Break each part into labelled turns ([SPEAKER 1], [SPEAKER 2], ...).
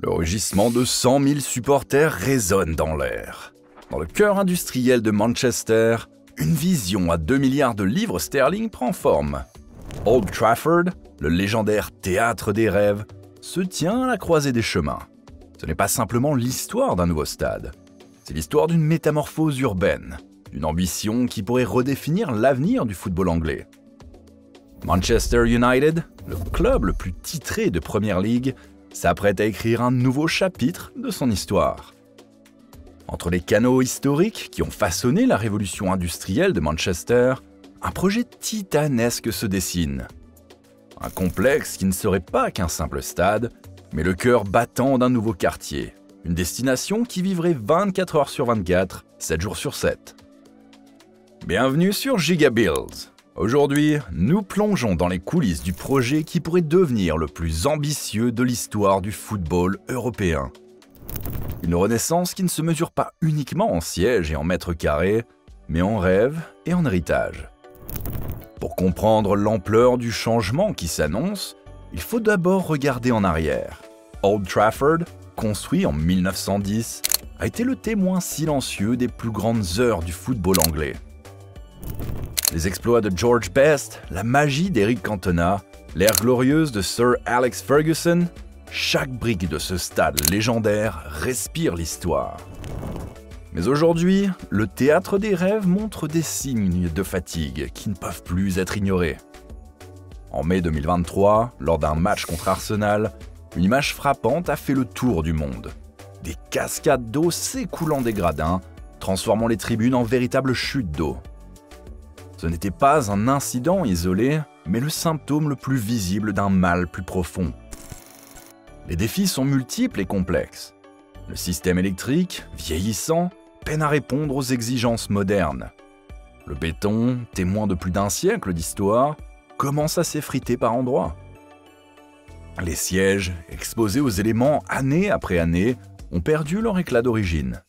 [SPEAKER 1] Le rugissement de 100 000 supporters résonne dans l'air. Dans le cœur industriel de Manchester, une vision à 2 milliards de livres sterling prend forme. Old Trafford, le légendaire théâtre des rêves, se tient à la croisée des chemins. Ce n'est pas simplement l'histoire d'un nouveau stade, c'est l'histoire d'une métamorphose urbaine, d'une ambition qui pourrait redéfinir l'avenir du football anglais. Manchester United, le club le plus titré de Premier League, s'apprête à écrire un nouveau chapitre de son histoire. Entre les canaux historiques qui ont façonné la révolution industrielle de Manchester, un projet titanesque se dessine. Un complexe qui ne serait pas qu'un simple stade, mais le cœur battant d'un nouveau quartier. Une destination qui vivrait 24 heures sur 24, 7 jours sur 7. Bienvenue sur GigaBuilds. Aujourd'hui, nous plongeons dans les coulisses du projet qui pourrait devenir le plus ambitieux de l'histoire du football européen. Une renaissance qui ne se mesure pas uniquement en sièges et en mètres carrés, mais en rêves et en héritage. Pour comprendre l'ampleur du changement qui s'annonce, il faut d'abord regarder en arrière. Old Trafford, construit en 1910, a été le témoin silencieux des plus grandes heures du football anglais. Les exploits de George Best, la magie d'Eric Cantona, l'ère glorieuse de Sir Alex Ferguson, chaque brique de ce stade légendaire respire l'histoire. Mais aujourd'hui, le théâtre des rêves montre des signes de fatigue qui ne peuvent plus être ignorés. En mai 2023, lors d'un match contre Arsenal, une image frappante a fait le tour du monde. Des cascades d'eau s'écoulant des gradins, transformant les tribunes en véritables chutes d'eau. Ce n'était pas un incident isolé, mais le symptôme le plus visible d'un mal plus profond. Les défis sont multiples et complexes. Le système électrique, vieillissant, peine à répondre aux exigences modernes. Le béton, témoin de plus d'un siècle d'histoire, commence à s'effriter par endroits. Les sièges, exposés aux éléments année après année, ont perdu leur éclat d'origine.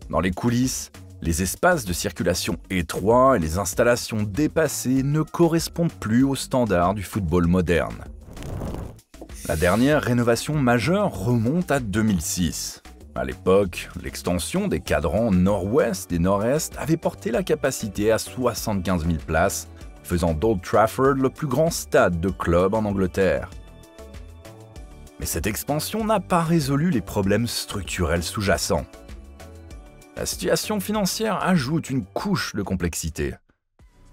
[SPEAKER 1] Dans les coulisses, les espaces de circulation étroits et les installations dépassées ne correspondent plus aux standards du football moderne. La dernière rénovation majeure remonte à 2006. À l'époque, l'extension des cadrans nord-ouest et nord-est avait porté la capacité à 75 000 places, faisant d'Old Trafford le plus grand stade de club en Angleterre. Mais cette expansion n'a pas résolu les problèmes structurels sous-jacents. La situation financière ajoute une couche de complexité.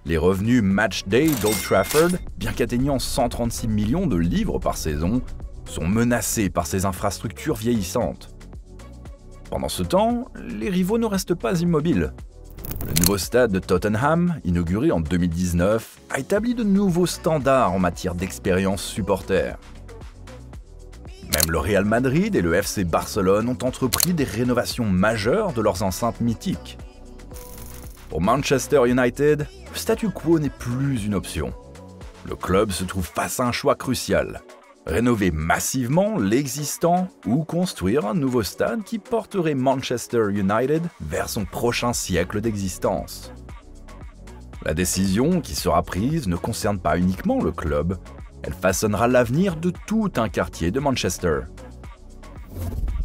[SPEAKER 1] Les revenus match-day d'Old Trafford, bien qu'atteignant 136 millions de livres par saison, sont menacés par ces infrastructures vieillissantes. Pendant ce temps, les rivaux ne restent pas immobiles. Le nouveau stade de Tottenham, inauguré en 2019, a établi de nouveaux standards en matière d'expérience supporter. Même le Real Madrid et le FC Barcelone ont entrepris des rénovations majeures de leurs enceintes mythiques. Pour Manchester United, le statu quo n'est plus une option. Le club se trouve face à un choix crucial. Rénover massivement l'existant ou construire un nouveau stade qui porterait Manchester United vers son prochain siècle d'existence. La décision qui sera prise ne concerne pas uniquement le club, elle façonnera l'avenir de tout un quartier de Manchester.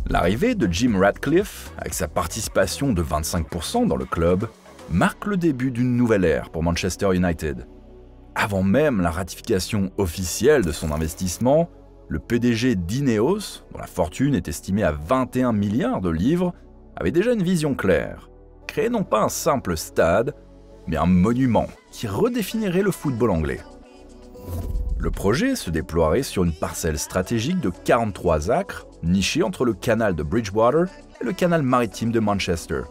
[SPEAKER 1] L'arrivée de Jim Ratcliffe, avec sa participation de 25% dans le club, marque le début d'une nouvelle ère pour Manchester United. Avant même la ratification officielle de son investissement, le PDG d'Ineos, dont la fortune est estimée à 21 milliards de livres, avait déjà une vision claire. Créer non pas un simple stade, mais un monument qui redéfinirait le football anglais. Le projet se déploierait sur une parcelle stratégique de 43 acres, nichée entre le canal de Bridgewater et le canal maritime de Manchester.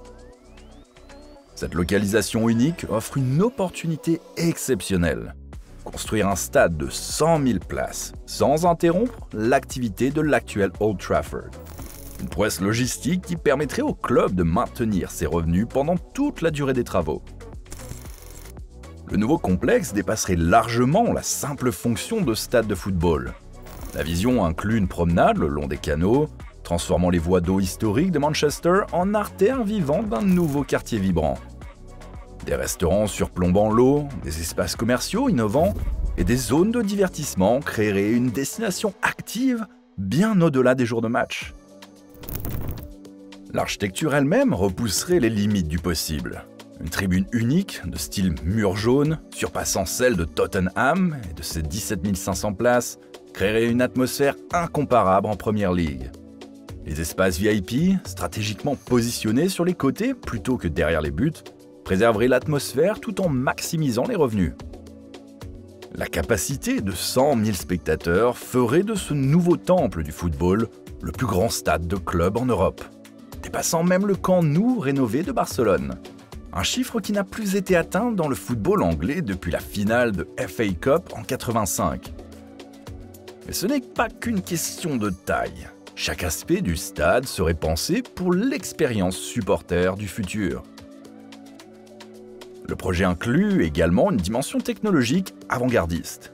[SPEAKER 1] Cette localisation unique offre une opportunité exceptionnelle. Construire un stade de 100 000 places sans interrompre l'activité de l'actuel Old Trafford. Une prouesse logistique qui permettrait au club de maintenir ses revenus pendant toute la durée des travaux. Le nouveau complexe dépasserait largement la simple fonction de stade de football. La vision inclut une promenade le long des canaux, transformant les voies d'eau historiques de Manchester en artères vivantes d'un nouveau quartier vibrant. Des restaurants surplombant l'eau, des espaces commerciaux innovants et des zones de divertissement créeraient une destination active bien au-delà des jours de match. L'architecture elle-même repousserait les limites du possible. Une tribune unique, de style mur jaune, surpassant celle de Tottenham et de ses 17 500 places, créerait une atmosphère incomparable en Premier League. Les espaces VIP, stratégiquement positionnés sur les côtés plutôt que derrière les buts, préserveraient l'atmosphère tout en maximisant les revenus. La capacité de 100 000 spectateurs ferait de ce nouveau temple du football le plus grand stade de club en Europe, dépassant même le Camp Nou rénové de Barcelone. Un chiffre qui n'a plus été atteint dans le football anglais depuis la finale de FA Cup en 85. Mais ce n'est pas qu'une question de taille. Chaque aspect du stade serait pensé pour l'expérience supporter du futur. Le projet inclut également une dimension technologique avant-gardiste.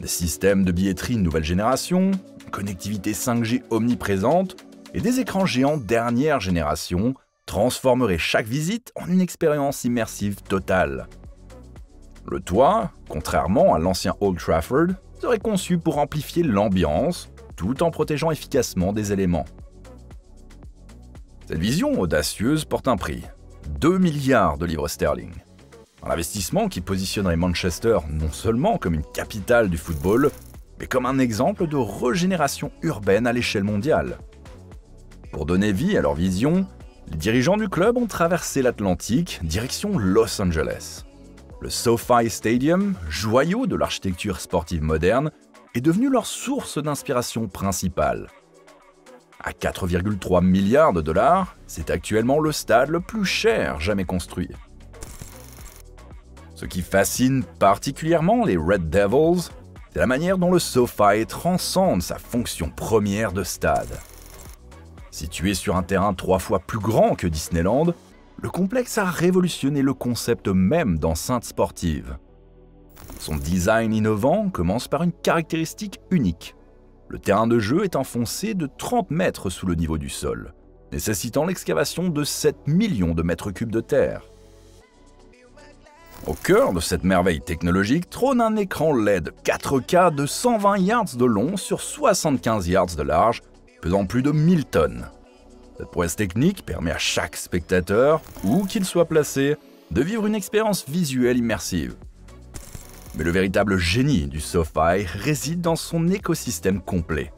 [SPEAKER 1] Des systèmes de billetterie nouvelle génération, une connectivité 5G omniprésente et des écrans géants dernière génération transformeraient chaque visite en une expérience immersive totale. Le toit, contrairement à l'ancien Old Trafford, serait conçu pour amplifier l'ambiance tout en protégeant efficacement des éléments. Cette vision audacieuse porte un prix, 2 milliards de livres sterling. Un investissement qui positionnerait Manchester non seulement comme une capitale du football, mais comme un exemple de régénération urbaine à l'échelle mondiale. Pour donner vie à leur vision, les dirigeants du club ont traversé l'Atlantique, direction Los Angeles. Le SoFi Stadium, joyau de l'architecture sportive moderne, est devenu leur source d'inspiration principale. À 4,3 milliards de dollars, c'est actuellement le stade le plus cher jamais construit. Ce qui fascine particulièrement les Red Devils, c'est la manière dont le SoFi transcende sa fonction première de stade. Situé sur un terrain 3 fois plus grand que Disneyland, le complexe a révolutionné le concept même d'enceinte sportive. Son design innovant commence par une caractéristique unique. Le terrain de jeu est enfoncé de 30 mètres sous le niveau du sol, nécessitant l'excavation de 7 millions de mètres cubes de terre. Au cœur de cette merveille technologique trône un écran LED 4K de 120 yards de long sur 75 yards de large, pesant plus de 1000 tonnes. Cette prouesse technique permet à chaque spectateur, où qu'il soit placé, de vivre une expérience visuelle immersive. Mais le véritable génie du SoFi réside dans son écosystème complet.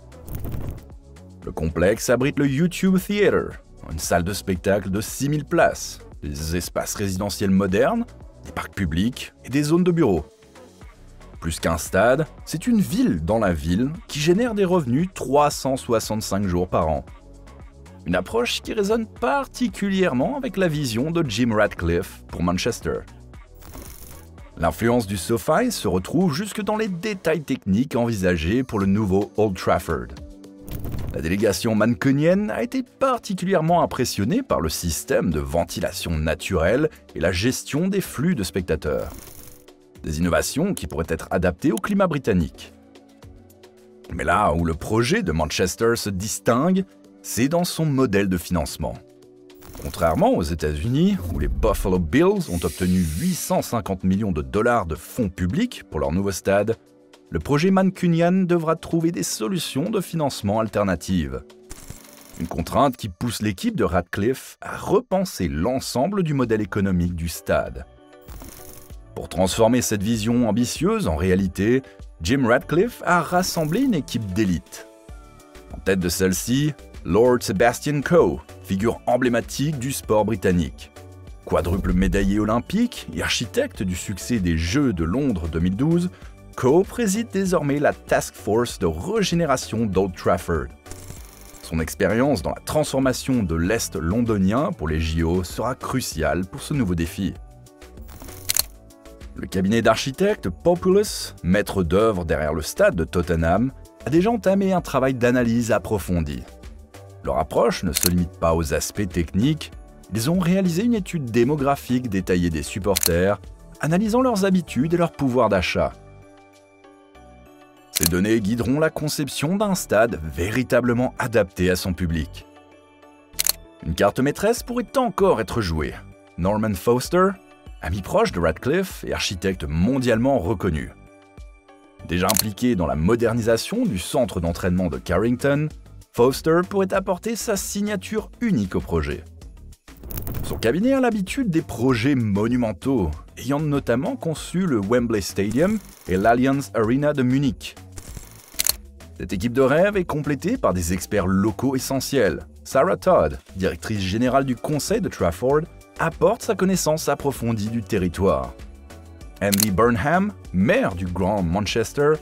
[SPEAKER 1] Le complexe abrite le YouTube Theater, une salle de spectacle de 6000 places, des espaces résidentiels modernes, des parcs publics et des zones de bureaux. Plus qu'un stade, c'est une ville dans la ville qui génère des revenus 365 jours par an. Une approche qui résonne particulièrement avec la vision de Jim Ratcliffe pour Manchester. L'influence du SoFi se retrouve jusque dans les détails techniques envisagés pour le nouveau Old Trafford. La délégation mancunienne a été particulièrement impressionnée par le système de ventilation naturelle et la gestion des flux de spectateurs. Des innovations qui pourraient être adaptées au climat britannique. Mais là où le projet de Manchester se distingue, c'est dans son modèle de financement. Contrairement aux États-Unis, où les Buffalo Bills ont obtenu 850 millions de dollars de fonds publics pour leur nouveau stade, le projet mancunien devra trouver des solutions de financement alternatives. Une contrainte qui pousse l'équipe de Ratcliffe à repenser l'ensemble du modèle économique du stade. Pour transformer cette vision ambitieuse en réalité, Jim Ratcliffe a rassemblé une équipe d'élite. En tête de celle-ci, Lord Sebastian Coe, figure emblématique du sport britannique. Quadruple médaillé olympique et architecte du succès des Jeux de Londres 2012, Coe préside désormais la Task Force de régénération d'Old Trafford. Son expérience dans la transformation de l'Est londonien pour les JO sera cruciale pour ce nouveau défi. Le cabinet d'architectes Populous, maître d'œuvre derrière le stade de Tottenham, a déjà entamé un travail d'analyse approfondi. Leur approche ne se limite pas aux aspects techniques, ils ont réalisé une étude démographique détaillée des supporters, analysant leurs habitudes et leur pouvoir d'achat. Ces données guideront la conception d'un stade véritablement adapté à son public. Une carte maîtresse pourrait encore être jouée. Norman Foster, ami proche de Ratcliffe et architecte mondialement reconnu. Déjà impliqué dans la modernisation du centre d'entraînement de Carrington, Foster pourrait apporter sa signature unique au projet. Son cabinet a l'habitude des projets monumentaux, ayant notamment conçu le Wembley Stadium et l'Allianz Arena de Munich. Cette équipe de rêve est complétée par des experts locaux essentiels. Sarah Todd, directrice générale du conseil de Trafford, apporte sa connaissance approfondie du territoire. Andy Burnham, maire du Grand Manchester,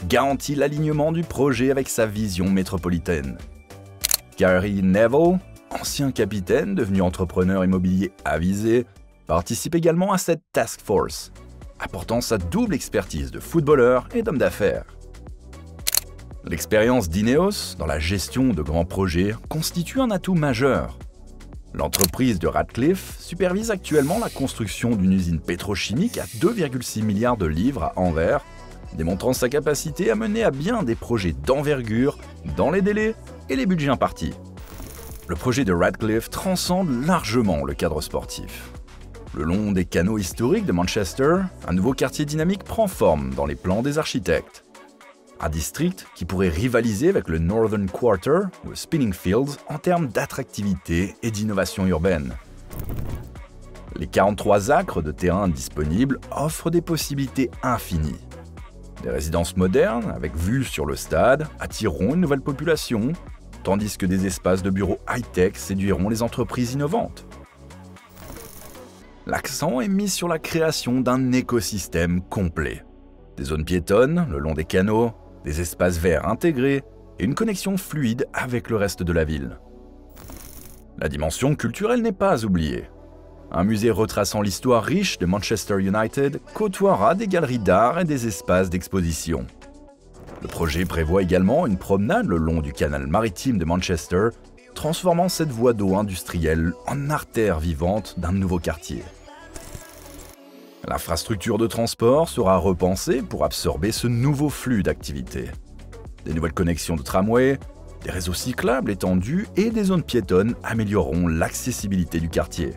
[SPEAKER 1] garantit l'alignement du projet avec sa vision métropolitaine. Gary Neville, ancien capitaine devenu entrepreneur immobilier avisé, participe également à cette task force, apportant sa double expertise de footballeur et d'homme d'affaires. L'expérience d'Ineos dans la gestion de grands projets constitue un atout majeur. L'entreprise de Radcliffe supervise actuellement la construction d'une usine pétrochimique à 2,6 milliards de livres à Anvers, démontrant sa capacité à mener à bien des projets d'envergure dans les délais et les budgets impartis. Le projet de Radcliffe transcende largement le cadre sportif. Le long des canaux historiques de Manchester, un nouveau quartier dynamique prend forme dans les plans des architectes. Un district qui pourrait rivaliser avec le Northern Quarter ou le Spinning Fields en termes d'attractivité et d'innovation urbaine. Les 43 acres de terrain disponibles offrent des possibilités infinies. Des résidences modernes, avec vue sur le stade, attireront une nouvelle population, tandis que des espaces de bureaux high-tech séduiront les entreprises innovantes. L'accent est mis sur la création d'un écosystème complet. Des zones piétonnes le long des canaux, des espaces verts intégrés et une connexion fluide avec le reste de la ville. La dimension culturelle n'est pas oubliée. Un musée retraçant l'histoire riche de Manchester United côtoiera des galeries d'art et des espaces d'exposition. Le projet prévoit également une promenade le long du canal maritime de Manchester, transformant cette voie d'eau industrielle en artère vivante d'un nouveau quartier. L'infrastructure de transport sera repensée pour absorber ce nouveau flux d'activités. Des nouvelles connexions de tramway, des réseaux cyclables étendus et des zones piétonnes amélioreront l'accessibilité du quartier.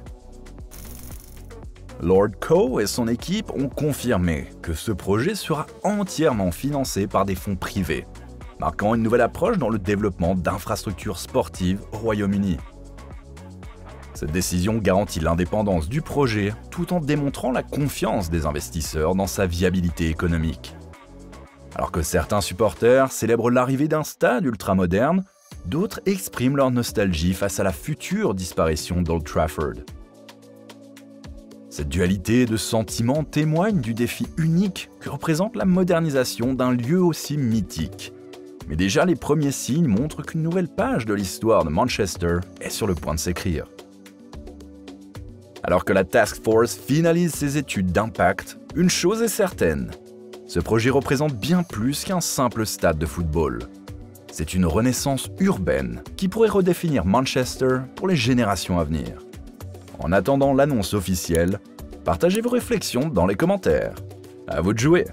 [SPEAKER 1] Lord Coe et son équipe ont confirmé que ce projet sera entièrement financé par des fonds privés, marquant une nouvelle approche dans le développement d'infrastructures sportives au Royaume-Uni. Cette décision garantit l'indépendance du projet tout en démontrant la confiance des investisseurs dans sa viabilité économique. Alors que certains supporters célèbrent l'arrivée d'un stade ultramoderne, d'autres expriment leur nostalgie face à la future disparition d'Old Trafford. Cette dualité de sentiments témoigne du défi unique que représente la modernisation d'un lieu aussi mythique. Mais déjà les premiers signes montrent qu'une nouvelle page de l'histoire de Manchester est sur le point de s'écrire. Alors que la Task Force finalise ses études d'impact, une chose est certaine. Ce projet représente bien plus qu'un simple stade de football. C'est une renaissance urbaine qui pourrait redéfinir Manchester pour les générations à venir. En attendant l'annonce officielle, partagez vos réflexions dans les commentaires. À vous de jouer!